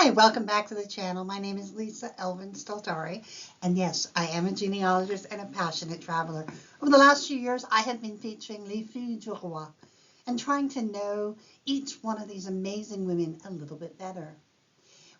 Hi, welcome back to the channel. My name is Lisa Elvin Staltari, and yes, I am a genealogist and a passionate traveler. Over the last few years, I have been featuring Les Filles du Roi and trying to know each one of these amazing women a little bit better.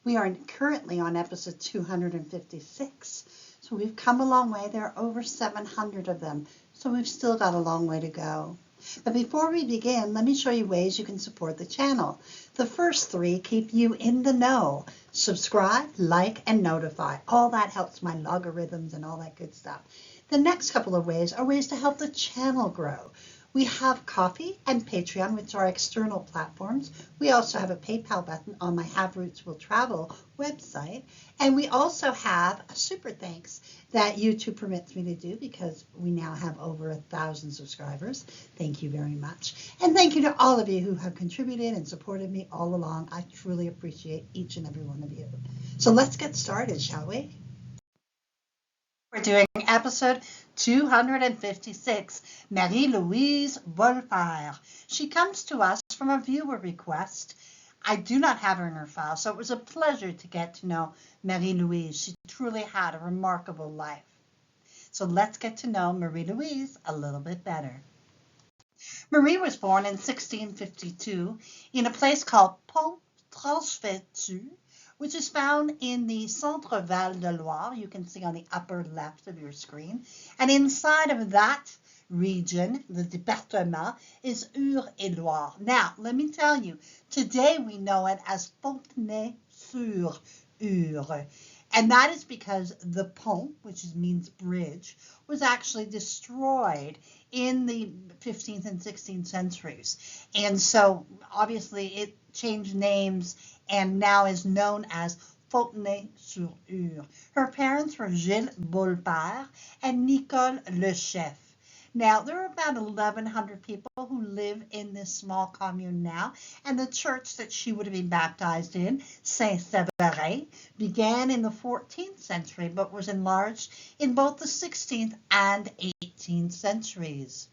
We are currently on episode 256, so we've come a long way. There are over 700 of them, so we've still got a long way to go. But before we begin, let me show you ways you can support the channel. The first three keep you in the know. Subscribe, like, and notify. All that helps my logarithms and all that good stuff. The next couple of ways are ways to help the channel grow. We have Ko-fi and Patreon, which are external platforms. We also have a PayPal button on my Have Roots Will Travel website. And we also have a super thanks that YouTube permits me to do because we now have over 1,000 subscribers. Thank you very much. And thank you to all of you who have contributed and supported me all along. I truly appreciate each and every one of you. So let's get started, shall we? We're doing episode 256, Marie-Louise Bolper. She comes to us from a viewer request. I do not have her in her file, so it was a pleasure to get to know Marie-Louise. She truly had a remarkable life. So let's get to know Marie-Louise a little bit better. Marie was born in 1652 in a place called Pont-Transfetu, which is found in the Centre Val de Loire. You can see on the upper left of your screen. And inside of that region, the département, is Eure-et-Loire. Now, let me tell you, today we know it as Fontenay-sur-Eure. And that is because the pont, which means bridge, was actually destroyed in the 15th and 16th centuries. And so, obviously, it changed names and now is known as Fontenay-sur-Eure. Her parents were Gilles Bolper and Nicole Le Chef. Now, there are about 1,100 people who live in this small commune now, and the church that she would have been baptized in, Saint-Séverin, began in the 14th century, but was enlarged in both the 16th and 18th centuries.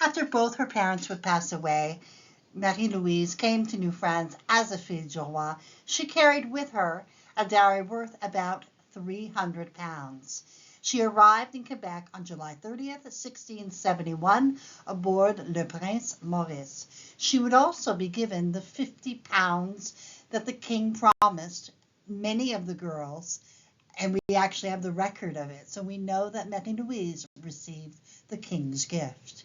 After both her parents would pass away, Marie-Louise came to New France as a fille du roi. She carried with her a dowry worth about 300 pounds. She arrived in Quebec on July 30th, 1671, aboard Le Prince Maurice. She would also be given the 50 pounds that the king promised many of the girls, and we actually have the record of it. So we know that Marie-Louise received the king's gift.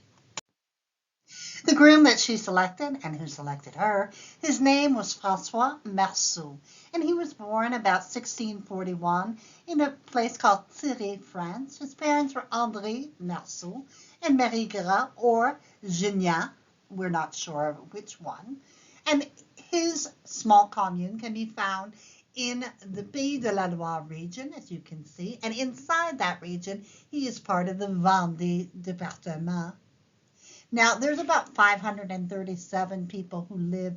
The groom that she selected, and who selected her, his name was François Marceau, and he was born about 1641 in a place called Thierry, France. His parents were André Marceau and Marie Gras, or Genia, we're not sure of which one. And his small commune can be found in the Pays de la Loire region, as you can see, and inside that region, he is part of the Vendée département. Now, there's about 537 people who live,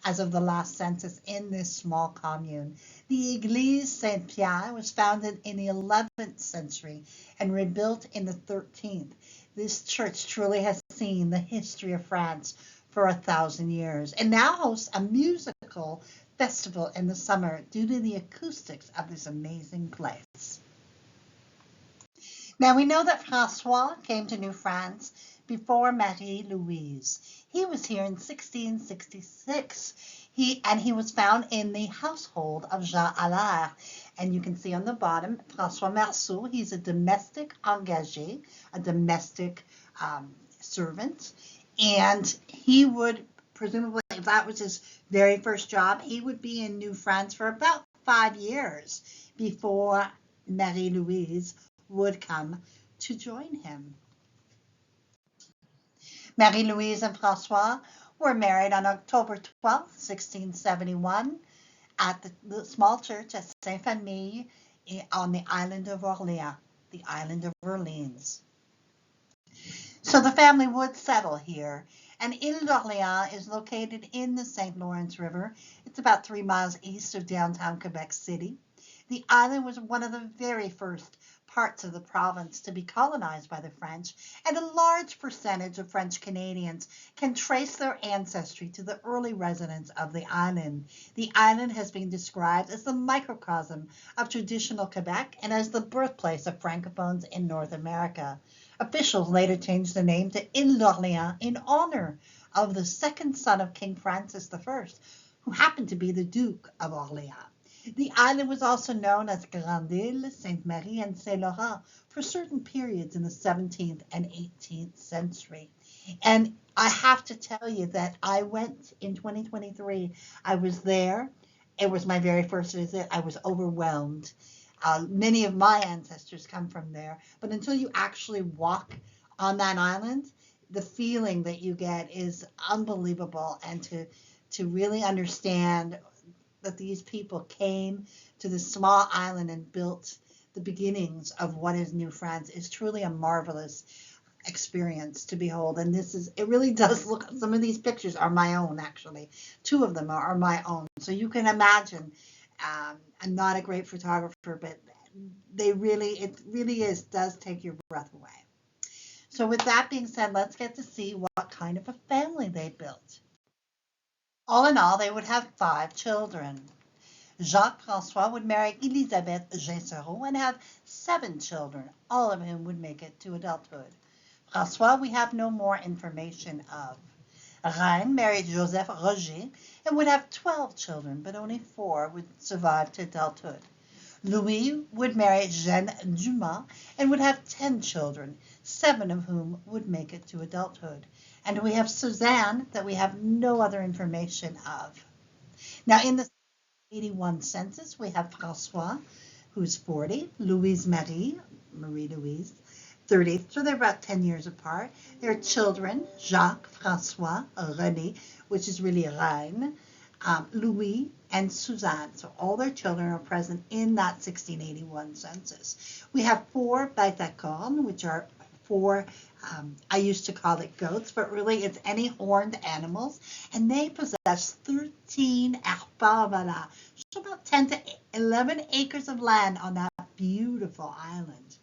as of the last census, in this small commune. The Église Saint-Pierre was founded in the 11th century and rebuilt in the 13th. This church truly has seen the history of France for 1,000 years and now hosts a musical festival in the summer due to the acoustics of this amazing place. Now, we know that François came to New France before Marie-Louise. He was here in 1666. He was found in the household of Jean Allaire. And you can see on the bottom, François Marceau, he's a domestic engagé, a domestic servant. And he would, presumably, if that was his very first job, he would be in New France for about 5 years before Marie-Louise would come to join him. Marie-Louise and François were married on October 12, 1671, at the small church at Saint-Famille on the island of Orléans, the island of Orleans. So the family would settle here, and Ile d'Orléans is located in the St. Lawrence River. It's about 3 miles east of downtown Quebec City. The island was one of the very first parts of the province to be colonized by the French, and a large percentage of French Canadians can trace their ancestry to the early residents of the island. The island has been described as the microcosm of traditional Quebec and as the birthplace of Francophones in North America. Officials later changed the name to Ile d'Orléans in honor of the second son of King Francis I, who happened to be the Duke of Orléans. The island was also known as Grande Île, Sainte Marie, and Saint Laurent for certain periods in the 17th and 18th century. And I have to tell you that I went in 2023. I was there. It was my very first visit. I was overwhelmed. Many of my ancestors come from there. But until you actually walk on that island, the feeling that you get is unbelievable. And to really understand that these people came to this small island and built the beginnings of what is New France is truly a marvelous experience to behold. And it really does look, some of these pictures are my own, actually. Two of them are my own. So you can imagine, I'm not a great photographer, but it really does take your breath away. So with that being said, let's get to see what kind of a family they built. All in all, they would have 5 children. Jacques-François would marry Elisabeth Ginsereau and have 7 children, all of whom would make it to adulthood. François we have no more information of. Reine married Joseph Roger and would have 12 children, but only 4 would survive to adulthood. Louise would marry Jeanne Dumas and would have 10 children, 7 of whom would make it to adulthood. And we have Suzanne that we have no other information of. Now in the 81 census, we have François, who's 40, Marie-Louise, 30, so they're about 10 years apart. Their children, Jacques, François, René, which is really Reine, Louis, and Suzanne. So all their children are present in that 1681 census. We have 4 bêtes à cornes, which are 4, I used to call it goats, but really it's any horned animals, and they possess 13 arpents, so about 10 to 11 acres of land on that beautiful island.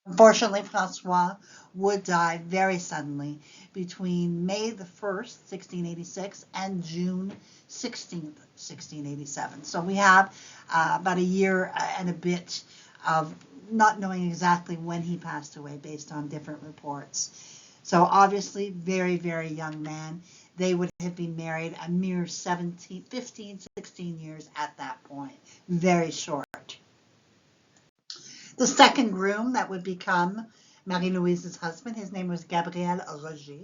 Unfortunately, François would die very suddenly between May the 1st, 1686, and June 16th, 1687. So we have about a year and a bit of not knowing exactly when he passed away based on different reports. So obviously, very, very young man. They would have been married a mere 15, 16 years at that point. Very short. The second groom that would become Marie-Louise's husband, his name was Gabriel Roger,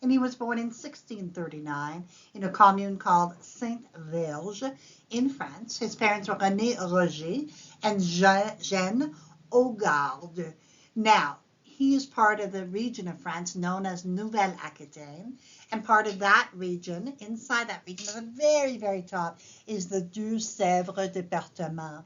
and he was born in 1639 in a commune called Sainte-Verge in France. His parents were René Roger and Jeanne Augarde. Now, he is part of the region of France known as Nouvelle-Aquitaine, and part of that region, inside that region, at the very, very top, is the Deux-Sèvres département.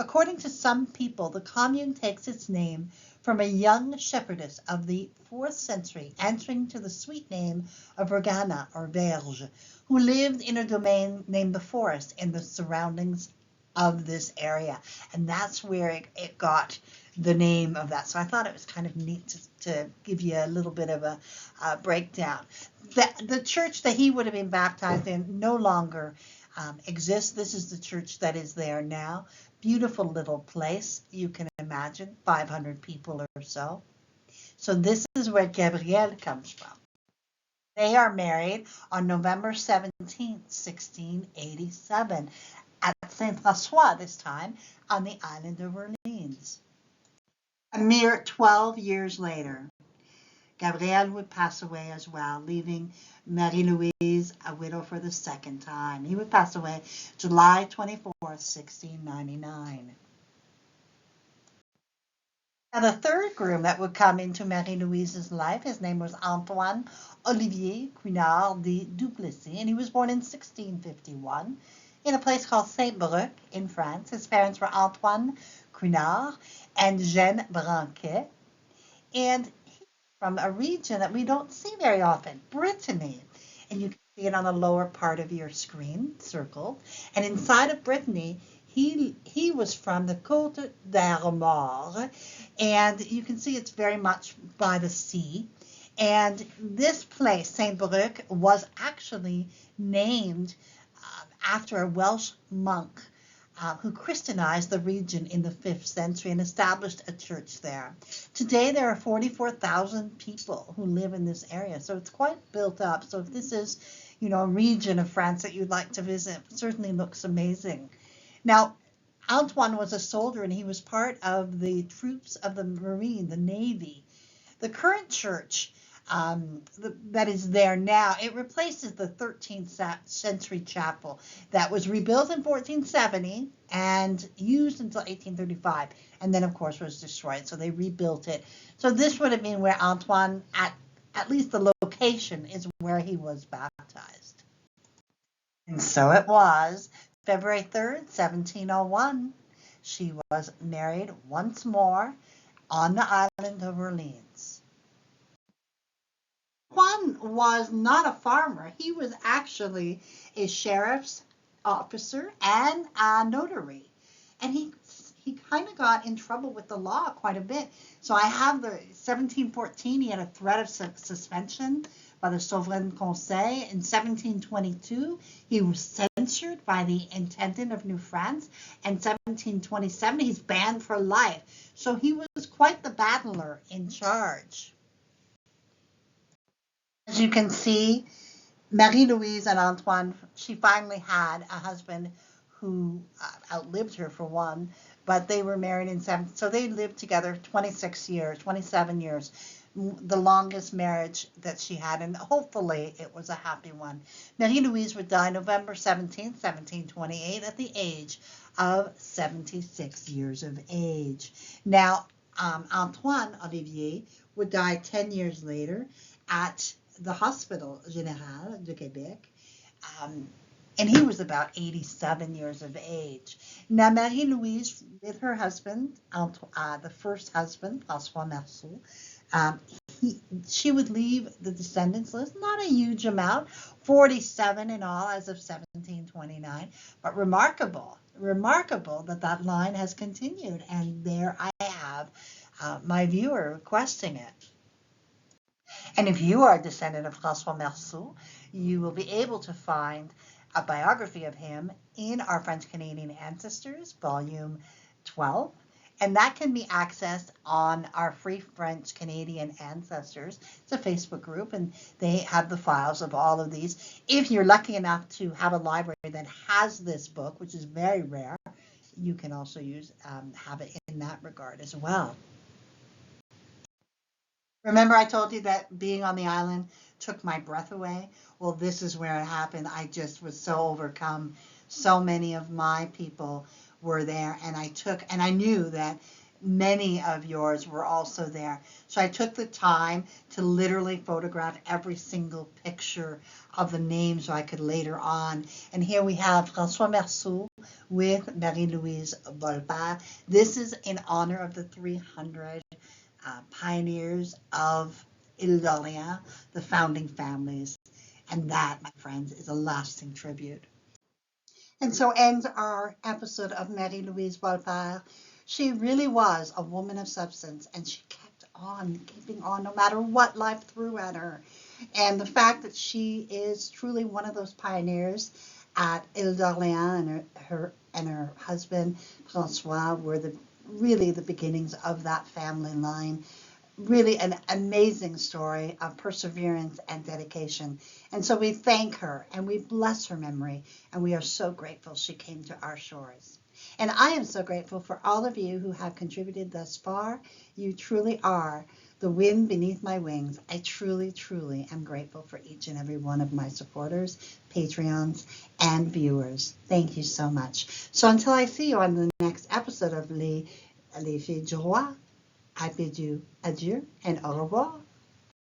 According to some people, the commune takes its name from a young shepherdess of the 4th century, answering to the sweet name of Vergana or Verge, who lived in a domain named the Forest in the surroundings of this area. And that's where it got the name of that. So I thought it was kind of neat to give you a little bit of a breakdown. The church that he would have been baptized in no longer exists. This is the church that is there now. Beautiful little place, you can imagine, 500 people or so. So this is where Gabriel comes from. They are married on November 17th, 1687, at Saint-François this time, on the island of Orleans. A mere 12 years later, Gabriel would pass away as well, leaving Marie-Louise a widow for the second time. He would pass away July 24th, 1699. Now, the third groom that would come into Marie-Louise's life, his name was Antoine Olivier Cunard de Duplessis, and he was born in 1651 in a place called Saint-Brieuc in France. His parents were Antoine Cunard and Jeanne Branquet, and from a region that we don't see very often, Brittany. And you can see it on the lower part of your screen, circled. And inside of Brittany, he was from the Côte d'Armor, and you can see it's very much by the sea. And this place, Saint-Brieuc, was actually named after a Welsh monk who Christianized the region in the 5th century and established a church there. Today there are 44,000 people who live in this area, so it's quite built up. So if this is, a region of France that you'd like to visit, it certainly looks amazing. Now, Antoine was a soldier and he was part of the troops of the Marine, the Navy. The current church that is there now, it replaces the 13th century chapel that was rebuilt in 1470 and used until 1835, and then of course was destroyed, so they rebuilt it. So this would have been where Antoine, at least the location, is where he was baptized. And so it was, February 3rd, 1701, she was married once more on the island of Orleans. Juan was not a farmer. He was actually a sheriff's officer and a notary. And he kind of got in trouble with the law quite a bit. So I have the 1714, he had a threat of suspension by the Souverain Conseil. In 1722, he was censured by the Intendant of New France. And 1727, he's banned for life. So he was quite the battler in charge. As you can see, Marie-Louise and Antoine, she finally had a husband who outlived her for one, but they were married in so they lived together 27 years, the longest marriage that she had, and hopefully it was a happy one. Marie-Louise would die November 17th, 1728 at the age of 76 years of age. Now, Antoine Olivier would die 10 years later at the Hospital Général de Québec, and he was about 87 years of age. Now, Marie-Louise, with her husband, the first husband, François Marceau, she would leave the descendants list, not a huge amount, 47 in all as of 1729, but remarkable that line has continued, and there I have my viewer requesting it. And if you are a descendant of François Marceau, you will be able to find a biography of him in our French-Canadian Ancestors, Volume 12. And that can be accessed on our Free French-Canadian Ancestors. It's a Facebook group, and they have the files of all of these. If you're lucky enough to have a library that has this book, which is very rare, you can also have it in that regard as well. Remember I told you that being on the island took my breath away? Well, this is where it happened. I just was so overcome. So many of my people were there, and I knew that many of yours were also there. So I took the time to literally photograph every single picture of the names so I could later on. And here we have François Marceau with Marie-Louise Bolper. This is in honor of the 300 pioneers of Ile d'Orléans, the founding families. And that, my friends, is a lasting tribute. And so ends our episode of Marie-Louise Bolper. She really was a woman of substance, and she kept on keeping on no matter what life threw at her. And the fact that she is truly one of those pioneers at Ile d'Orléans, and her husband François were really the beginnings of that family line. Really an amazing story of perseverance and dedication. And so we thank her and we bless her memory, and we are so grateful she came to our shores. And I am so grateful for all of you who have contributed thus far. You truly are the wind beneath my wings. I truly, truly am grateful for each and every one of my supporters, Patreons, and viewers. Thank you so much. So until I see you on the next episode of Les Filles du Roi, I bid you adieu and au revoir.